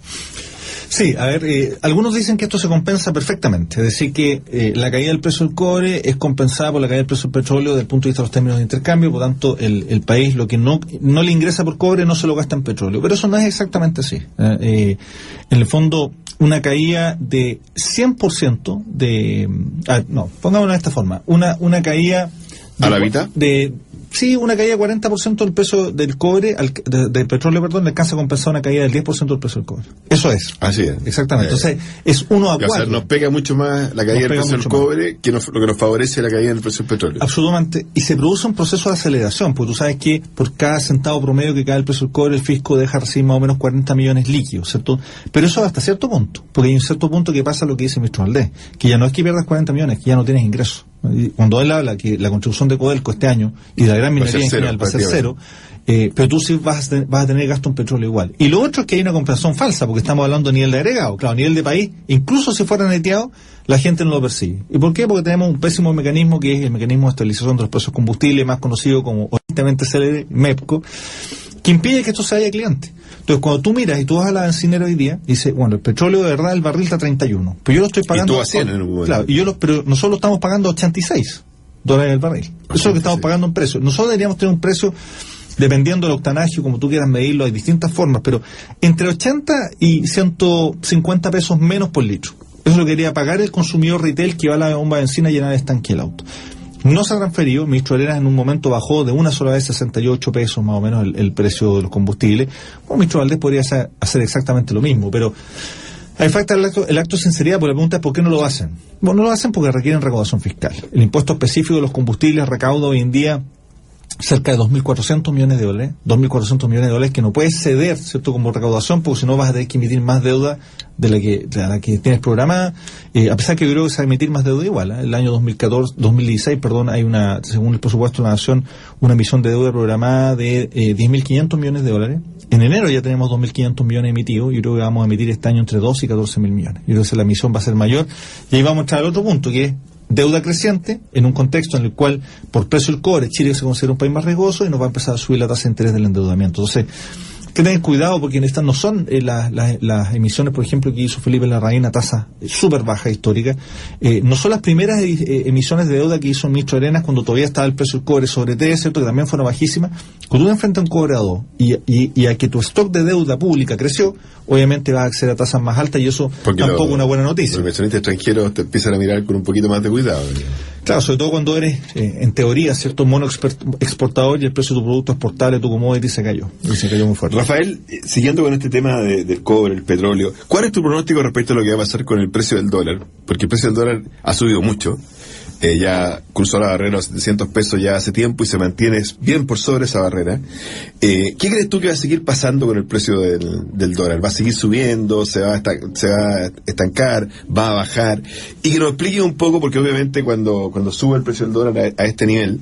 Speaker 2: Sí, a ver, algunos dicen que esto se compensa perfectamente, es decir, que la caída del precio del cobre es compensada por la caída del precio del petróleo desde el punto de vista de los términos de intercambio, por tanto, el país lo que no le ingresa por cobre no se lo gasta en petróleo, pero eso no es exactamente así. En el fondo, una caída de 100% pongámoslo de esta forma, una caída...
Speaker 1: ¿A la mitad?
Speaker 2: Sí, una caída de 40% del peso del cobre, del petróleo, le alcanza a compensar una caída del 10% del precio del cobre. Eso es.
Speaker 1: Así es.
Speaker 2: Exactamente. Entonces, es 1 a 4.
Speaker 1: O sea, nos pega mucho más la caída del precio del cobre que lo que nos favorece la caída del precio del petróleo.
Speaker 2: Absolutamente. Y se produce un proceso de aceleración, porque tú sabes que por cada centavo promedio que cae el precio del cobre, el fisco deja recibir más o menos 40 millones líquidos, ¿cierto? Pero eso hasta cierto punto, porque hay un cierto punto que pasa lo que dice el ministro Valdés, que ya no es que pierdas 40 millones, que ya no tienes ingresos. Cuando él habla que la construcción de Codelco este año y de la gran minería en general va a ser cero, pero tú sí vas a tener gasto en petróleo igual. Y lo otro es que hay una compensación falsa, porque estamos hablando de nivel de agregado. Claro, a nivel de país, incluso si fuera neteado, la gente no lo percibe. ¿Y por qué? Porque tenemos un pésimo mecanismo que es el mecanismo de estabilización de los precios de combustible, más conocido como honestamente célebre, MEPCO, que impide que esto se vaya al cliente. Entonces, cuando tú miras y tú vas a la bencinera hoy día, y dices, bueno, el petróleo de verdad, el barril está a 31, pero yo lo estoy pagando...
Speaker 1: Y tú a 100 en un momento.
Speaker 2: Claro, pero nosotros lo estamos pagando a $86 el barril. Eso es lo que estamos pagando en precio. Nosotros deberíamos tener un precio, dependiendo del octanaje, como tú quieras medirlo, hay distintas formas, pero entre 80 y 150 pesos menos por litro. Eso es lo que quería pagar el consumidor retail que va a la bomba de benzina a llenar el estanque del auto. No se ha transferido. El ministro Arenas en un momento bajó de una sola vez 68 pesos más o menos el precio de los combustibles. El ministro Valdés podría hacer exactamente lo mismo, pero hay falta el acto de sinceridad, porque la pregunta es ¿por qué no lo hacen? Bueno, no lo hacen porque requieren recaudación fiscal. El impuesto específico de los combustibles recauda hoy en día cerca de 2.400 millones de dólares, 2.400 millones de dólares que no puedes ceder, ¿cierto?, como recaudación, porque si no vas a tener que emitir más deuda de la que tienes programada, a pesar que yo creo que se va a emitir más deuda igual. El año 2016, hay según el presupuesto de la Nación, una emisión de deuda programada de 10.500 millones de dólares. En enero ya tenemos 2.500 millones emitidos, yo creo que vamos a emitir este año entre 12 y 14.000 millones. Yo creo que la emisión va a ser mayor, y ahí vamos a entrar al otro punto, que es deuda creciente en un contexto en el cual, por precio del cobre, Chile se considera un país más riesgoso y nos va a empezar a subir la tasa de interés del endeudamiento. Entonces, hay que tener cuidado porque estas no son las emisiones, por ejemplo, que hizo Felipe Larraín a tasa súper baja histórica. No son las primeras emisiones de deuda que hizo el ministro Arenas cuando todavía estaba el precio del cobre sobre T, ¿cierto?, que también fueron bajísimas. Cuando tú enfrentas un cobre a 2 y a que tu stock de deuda pública creció, obviamente vas a acceder a tasas más altas y eso tampoco es una buena noticia.
Speaker 1: Los inversionistas extranjeros te empiezan a mirar con un poquito más de cuidado.
Speaker 2: Claro, sobre todo cuando eres, en teoría, cierto, mono exportador y el precio de tu producto exportable, tu commodity se cayó. Y se cayó muy fuerte.
Speaker 1: Rafael, siguiendo con este tema del cobre, el petróleo, ¿cuál es tu pronóstico respecto a lo que va a pasar con el precio del dólar? Porque el precio del dólar ha subido mucho. Ya cruzó la barrera de los 700 pesos ya hace tiempo y se mantiene bien por sobre esa barrera. ¿Qué crees tú que va a seguir pasando con el precio del dólar? ¿Va a seguir subiendo? ¿Se va a estancar? ¿Va a bajar? Y que nos explique un poco, porque obviamente cuando sube el precio del dólar a este nivel,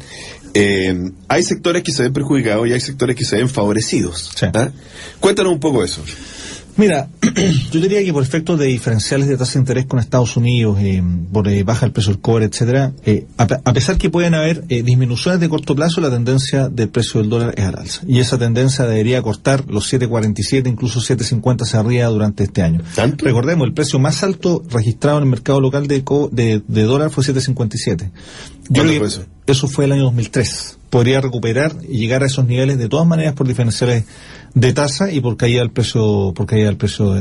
Speaker 1: hay sectores que se ven perjudicados y hay sectores que se ven favorecidos.
Speaker 2: Sí.
Speaker 1: ¿Ah? Cuéntanos un poco eso.
Speaker 2: Mira, yo diría que por efectos de diferenciales de tasa de interés con Estados Unidos, por baja el precio del cobre, etcétera, a pesar que pueden haber disminuciones de corto plazo, la tendencia del precio del dólar es al alza. Y esa tendencia debería cortar los 7.47, incluso 7.50 hacia arriba durante este año.
Speaker 1: ¿Tanto?
Speaker 2: Recordemos, el precio más alto registrado en el mercado local de dólar fue 7.57.
Speaker 1: ¿Cuándo fue eso?
Speaker 2: Eso fue el año 2003. Podría recuperar y llegar a esos niveles de todas maneras por diferenciales de tasa y por caída del precio,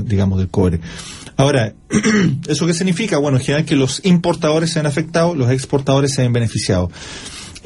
Speaker 2: digamos, del cobre. Ahora, ¿eso qué significa? Bueno, en general que los importadores se han afectado, los exportadores se han beneficiado.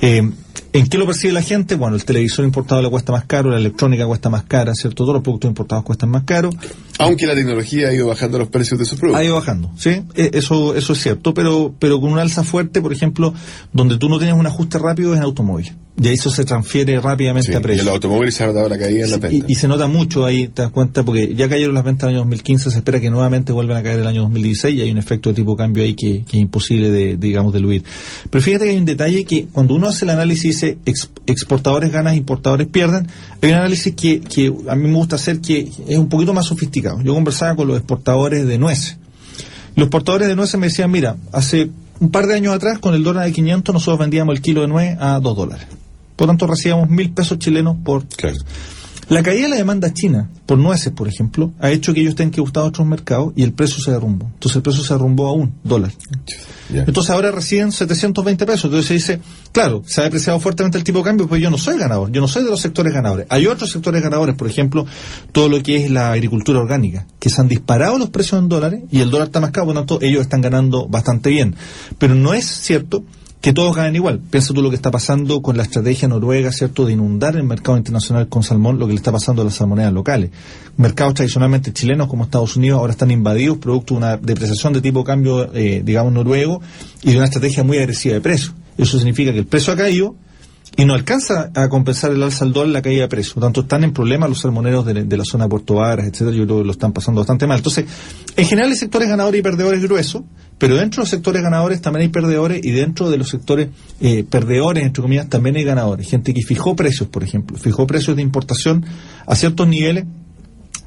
Speaker 2: ¿En qué lo percibe la gente? Bueno, el televisor importado le cuesta más caro, la electrónica cuesta más cara, ¿cierto? Todos los productos importados cuestan más caro.
Speaker 1: Aunque la tecnología ha ido bajando los precios de sus productos.
Speaker 2: Ha ido bajando, sí, eso es cierto, pero con un alza fuerte, por ejemplo, donde tú no tienes un ajuste rápido es en automóvil. Y eso se transfiere rápidamente a precios.
Speaker 1: Y en los automóviles se ha notado la caída en la venta.
Speaker 2: Y se nota mucho ahí, te das cuenta, porque ya cayeron las ventas en el año 2015, se espera que nuevamente vuelvan a caer el año 2016 y hay un efecto de tipo cambio ahí que es imposible de eludir. Pero fíjate que hay un detalle que cuando uno hace el análisis dice exportadores ganan, importadores pierden, hay un análisis que a mí me gusta hacer que es un poquito más sofisticado. Yo conversaba con los exportadores de nueces. Los exportadores de nueces me decían, mira, hace un par de años atrás con el dólar de 500 nosotros vendíamos el kilo de nuez a $2. Por tanto, recibíamos 1.000 pesos chilenos por... Claro. La caída de la demanda china por nueces, por ejemplo, ha hecho que ellos tengan que buscar otros mercados y el precio se derrumbó. Entonces el precio se derrumbó a $1. Yeah. Entonces ahora reciben 720 pesos. Entonces se dice, claro, se ha depreciado fuertemente el tipo de cambio, pues yo no soy ganador, yo no soy de los sectores ganadores. Hay otros sectores ganadores, por ejemplo, todo lo que es la agricultura orgánica, que se han disparado los precios en dólares y el dólar está más caro, por lo tanto ellos están ganando bastante bien. Pero no es cierto que todos ganen igual. Piensa tú lo que está pasando con la estrategia noruega, ¿cierto?, de inundar el mercado internacional con salmón, lo que le está pasando a las salmoneras locales. Mercados tradicionalmente chilenos como Estados Unidos ahora están invadidos producto de una depreciación de tipo de cambio, digamos, noruego y de una estrategia muy agresiva de precios. Eso significa que el precio ha caído y no alcanza a compensar el alza del dólar la caída de precio. Por tanto, están en problemas los salmoneros de la zona de Puerto Varas, etcétera. Yo creo que lo están pasando bastante mal. Entonces, en general hay sectores ganadores y perdedores gruesos, pero dentro de los sectores ganadores también hay perdedores y dentro de los sectores perdedores, entre comillas, también hay ganadores. Gente que fijó precios, por ejemplo, fijó precios de importación a ciertos niveles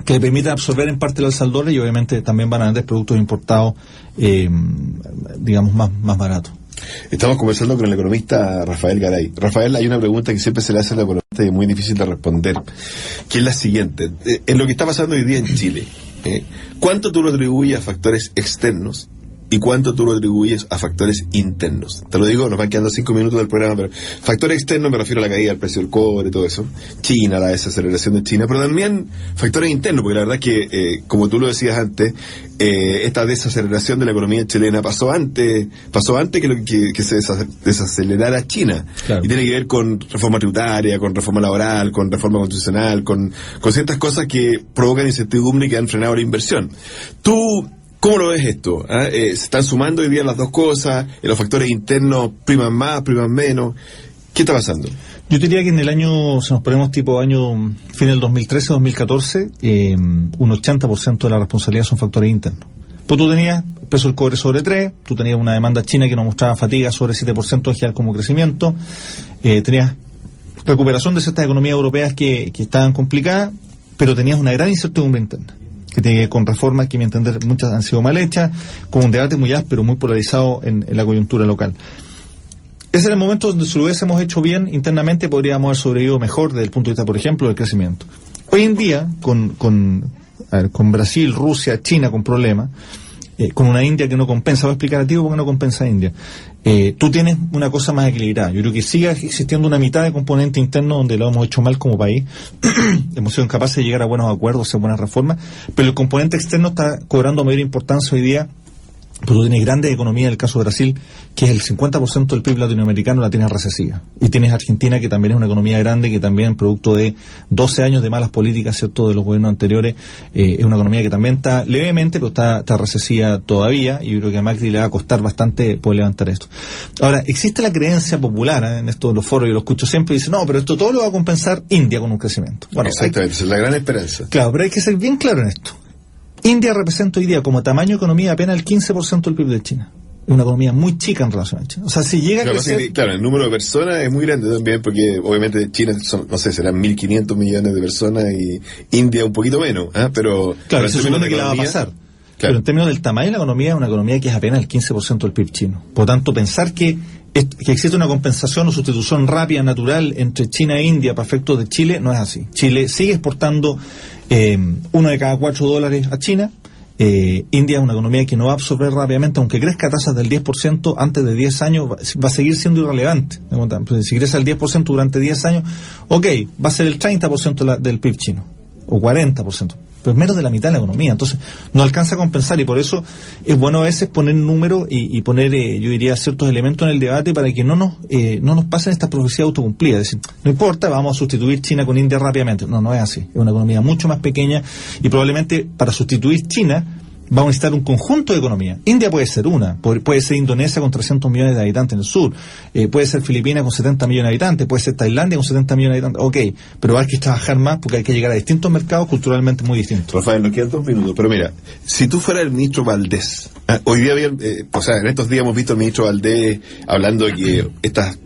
Speaker 2: que le permitan absorber en parte el alza del dólar y obviamente también van a vender productos importados, digamos, más baratos.
Speaker 1: Estamos conversando con el economista Rafael Garay. Rafael, hay una pregunta que siempre se le hace al economista y es muy difícil de responder, que es la siguiente. En lo que está pasando hoy día en Chile, ¿cuánto tú lo atribuyes a factores externos y cuánto tú lo atribuyes a factores internos? Te lo digo, nos van quedando 5 minutos del programa, pero factores externos me refiero a la caída del precio del cobre, todo eso, China, la desaceleración de China, pero también factores internos, porque la verdad es que, como tú lo decías antes, esta desaceleración de la economía chilena pasó antes que se desacelerara China. Claro. Y tiene que ver con reforma tributaria, con reforma laboral, con reforma constitucional, con ciertas cosas que provocan incertidumbre y que han frenado la inversión. ¿Cómo lo ves esto? ¿Se están sumando hoy día las dos cosas? ¿Los factores internos priman más, priman menos? ¿Qué está pasando?
Speaker 2: Yo diría que en el año, si nos ponemos tipo año fin del 2013-2014, un 80% de la responsabilidad son factores internos. Pues tú tenías peso del cobre sobre 3, tú tenías una demanda china que nos mostraba fatiga sobre 7% en general como crecimiento, tenías recuperación de ciertas economías europeas que estaban complicadas, pero tenías una gran incertidumbre interna, que tiene que ver con reformas que, a mi entender, muchas han sido mal hechas, con un debate muy áspero, muy polarizado en la coyuntura local. Ese era el momento donde, si lo hubiésemos hecho bien internamente, podríamos haber sobrevivido mejor desde el punto de vista, por ejemplo, del crecimiento. Hoy en día, con Brasil, Rusia, China con problemas, con una India que no compensa, voy a explicar a ti por qué no compensa a India, tú tienes una cosa más equilibrada. Yo creo que sigue existiendo una mitad de componente interno donde lo hemos hecho mal como país, hemos sido incapaces de llegar a buenos acuerdos, hacer buenas reformas, pero el componente externo está cobrando mayor importancia hoy día. Pero tú tienes grandes economías, en el caso de Brasil, que es el 50% del PIB latinoamericano la tienes recesiva. Y tienes Argentina, que también es una economía grande, que también, producto de 12 años de malas políticas, ¿cierto?, de los gobiernos anteriores, es una economía que también está levemente, pero está recesiva todavía, y yo creo que a Macri le va a costar bastante poder levantar esto. Ahora, existe la creencia popular, en estos los foros, yo lo escucho siempre, y dicen, no, pero esto todo lo va a compensar India con un crecimiento. Bueno,
Speaker 1: exactamente, esa es la gran esperanza.
Speaker 2: Claro, pero hay que ser bien claro en esto. India representa hoy día como tamaño de economía apenas el 15% del PIB de China. Es una economía muy chica en relación a China. O sea, si llega a crecer...
Speaker 1: Claro, el número de personas es muy grande también, porque obviamente China son, no sé, serán 1.500 millones de personas y India un poquito menos, pero...
Speaker 2: Claro, se supone que la va a pasar. Claro. Pero en términos del tamaño de la economía, es una economía que es apenas el 15% del PIB chino. Por tanto, pensar que existe una compensación o sustitución rápida, natural, entre China e India para efectos de Chile, no es así. Chile sigue exportando $1 de cada $4 a China, India es una economía que no va a absorber rápidamente, aunque crezca a tasas del 10% antes de 10 años, va a seguir siendo irrelevante. Si crece al 10% durante 10 años, ok, va a ser el 30% del PIB chino, o 40%. Pero es menos de la mitad de la economía, entonces no alcanza a compensar, y por eso es bueno a veces poner números y poner, yo diría, ciertos elementos en el debate para que no nos pasen estas profecías autocumplidas. Es decir, no importa, vamos a sustituir China con India rápidamente. No es así. Es una economía mucho más pequeña, y probablemente para sustituir China vamos a necesitar un conjunto de economías. India puede ser una, puede ser Indonesia con 300 millones de habitantes en el sur, puede ser Filipinas con 70 millones de habitantes, puede ser Tailandia con 70 millones de habitantes, ok, pero hay que trabajar más porque hay que llegar a distintos mercados culturalmente muy distintos.
Speaker 1: Rafael, nos quedan 2 minutos, pero mira, si tú fueras el ministro Valdés, hoy día en estos días hemos visto al ministro Valdés hablando de que estas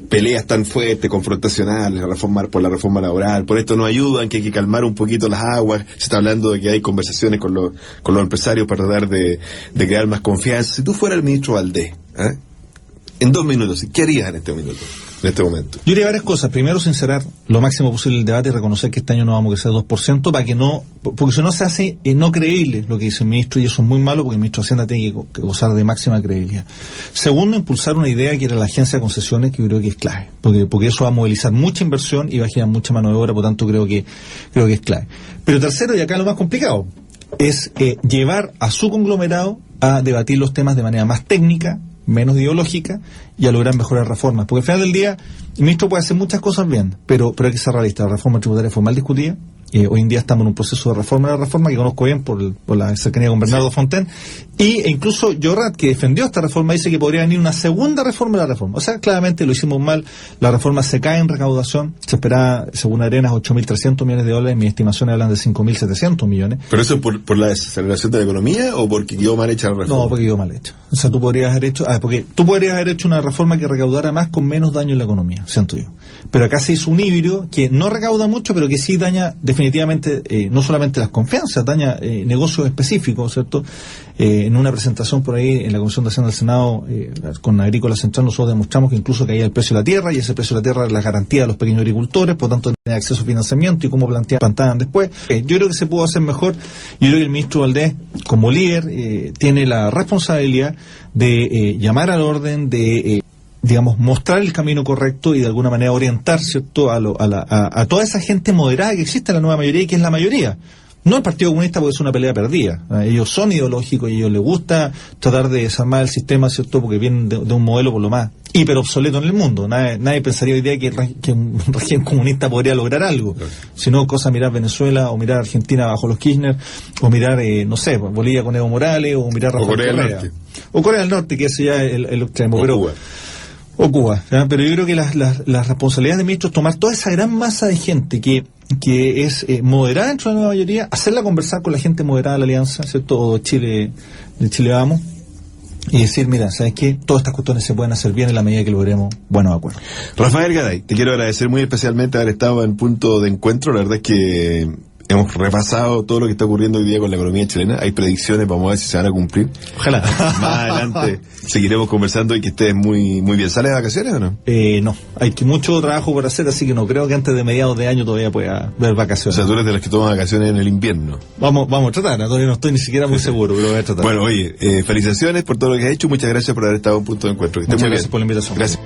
Speaker 1: peleas tan fuertes, confrontacionales, por la reforma laboral, por esto no ayudan, que hay que calmar un poquito las aguas. Se está hablando de que hay conversaciones con los empresarios para tratar de crear más confianza. Si tú fueras el ministro Valdés, en 2 minutos, ¿qué harías en este momento?
Speaker 2: Yo diría varias cosas. Primero, sincerar lo máximo posible el debate y reconocer que este año no vamos a crecer 2%, porque si no se hace no creíble lo que dice el ministro, y eso es muy malo porque el ministro de Hacienda tiene que gozar de máxima credibilidad. Segundo, impulsar una idea que era la agencia de concesiones, que yo creo que es clave, porque eso va a movilizar mucha inversión y va a generar mucha mano de obra, por tanto creo que es clave. Pero tercero, y acá lo más complicado, es llevar a su conglomerado a debatir los temas de manera más técnica, menos ideológica, y a lograr mejores reformas. Porque al final del día, el ministro puede hacer muchas cosas bien, pero hay que ser realista. La reforma tributaria fue mal discutida. Hoy en día estamos en un proceso de reforma que conozco bien por la cercanía con Bernardo Fontaine, e incluso Llorat, que defendió esta reforma, dice que podría venir una segunda reforma de la reforma. O sea, claramente lo hicimos mal. La reforma se cae en recaudación, se esperaba, según Arenas, 8.300 millones de dólares, mis estimaciones hablan de 5.700 millones.
Speaker 1: ¿Pero eso es por la desaceleración de la economía o porque quedó mal hecha la reforma?
Speaker 2: No, porque quedó mal hecha. O sea, tú podrías haber hecho una reforma que recaudara más con menos daño en la economía, siento yo. Pero acá se hizo un híbrido que no recauda mucho, pero que sí daña definitivamente, no solamente las confianzas, daña negocios específicos, ¿cierto? En una presentación por ahí en la Comisión de Hacienda del Senado con Agrícola Central, nosotros demostramos que incluso caía el precio de la tierra, y ese precio de la tierra es la garantía de los pequeños agricultores, por tanto tener acceso a financiamiento y cómo planteaban después. Yo creo que se pudo hacer mejor. Yo creo que el ministro Valdés, como líder, tiene la responsabilidad de llamar al orden, de mostrar el camino correcto y de alguna manera orientar, ¿cierto?, a toda esa gente moderada que existe en la nueva mayoría y que es la mayoría. No el Partido Comunista, porque es una pelea perdida. Ellos son ideológicos y a ellos les gusta tratar de desarmar el sistema, ¿cierto?, porque vienen de un modelo por lo más hiper obsoleto en el mundo. Nadie pensaría hoy día que un régimen comunista podría lograr algo. Sino cosa mirar Venezuela, o mirar Argentina bajo los Kirchner, o mirar, Bolivia con Evo Morales, o mirar Rafael
Speaker 1: Corea
Speaker 2: Correa.
Speaker 1: del Norte.
Speaker 2: O Corea del Norte, que ese ya es el extremo.
Speaker 1: O
Speaker 2: Cuba, ¿ya? Pero yo creo que las responsabilidades del ministro es tomar toda esa gran masa de gente que es moderada dentro de la nueva mayoría, hacerla conversar con la gente moderada de la Alianza, ¿cierto?, o de Chile Vamos, y decir, mira, ¿sabes qué? Todas estas cuestiones se pueden hacer bien en la medida que logremos buenos acuerdos.
Speaker 1: Rafael Gaday, te quiero agradecer muy especialmente haber estado en Punto de Encuentro. La verdad es que hemos repasado todo lo que está ocurriendo hoy día con la economía chilena. Hay predicciones, vamos a ver si se van a cumplir.
Speaker 2: Ojalá.
Speaker 1: Más adelante seguiremos conversando, y que estés muy bien. ¿Sales de vacaciones o no?
Speaker 2: No, hay mucho trabajo por hacer, así que no creo que antes de mediados de año todavía pueda haber vacaciones.
Speaker 1: O sea, tú eres de los que toman vacaciones en el invierno.
Speaker 2: Vamos a tratar, todavía no estoy ni siquiera muy seguro, pero voy a tratar.
Speaker 1: Bueno, oye, felicitaciones por todo lo que has hecho. Muchas gracias por haber estado en Punto de Encuentro. Que estés muy bien.
Speaker 2: Gracias por la invitación.
Speaker 1: Gracias.